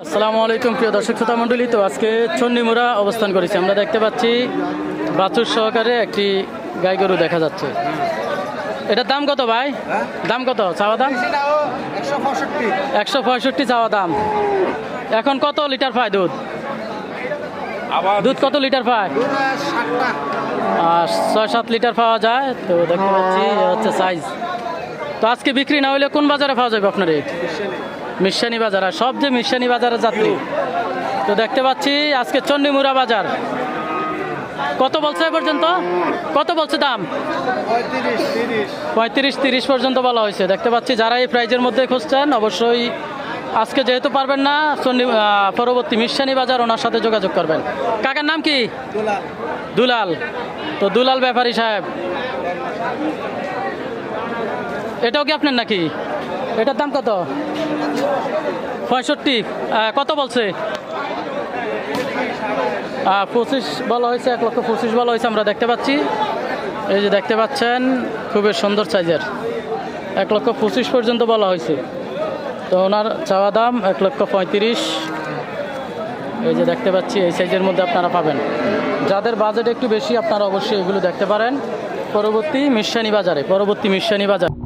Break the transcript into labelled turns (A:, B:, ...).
A: আসসালামু আলাইকুম প্রিয় দর্শক শ্রোতা মণ্ডলী। তো আজকে চন্ডিমুড়া অবস্থান করেছি। আমরা দেখতে পাচ্ছি বাছুর সহকারে একটি গাই গরু দেখা যাচ্ছে। এটার দাম কত ভাই? দাম কত চাওয়া দাম? 165 চাওয়া দাম। এখন কত লিটার পায় দুধ? দুধ কত লিটার পায়? 6-7 লিটার পাওয়া যায়। তো দেখতে পাচ্ছি হচ্ছে সাইজ। তো আজকে বিক্রি না হইলে কোন বাজারে পাওয়া যাবে আপনার? মিশানি বাজার। আর সব যে মিশানি বাজারের যাত্রী। তো দেখতে পাচ্ছি আজকে চন্ডিমুড়া বাজার। কত বলছে এ পর্যন্ত? কত বলছে দাম? 35-30 পর্যন্ত বলা হয়েছে। দেখতে পাচ্ছি যারা এই প্রাইজের মধ্যে খুঁজছেন অবশ্যই আজকে যেহেতু পারবেন না, পরবর্তী মিশানি বাজার ওনার সাথে যোগাযোগ করবেন। কাকার নাম কি? দুলাল। তো দুলাল ব্যাপারী সাহেব, এটাও কি আপনার নাকি? এটার দাম কত? 65। কত বলছে? 25 বলা হয়েছে। 1,25,000 বলা হয়েছে। আমরা দেখতে পাচ্ছি, এই যে দেখতে পাচ্ছেন খুবই সুন্দর সাইজের। 1,25,000 পর্যন্ত বলা হয়েছে। তো ওনার চাওয়া দাম 1,35,000। এই যে দেখতে পাচ্ছি এই সাইজের মধ্যে আপনারা পাবেন। যাদের বাজেট একটু বেশি আপনারা অবশ্যই এগুলো দেখতে পারেন পরবর্তী মিশানি বাজারে।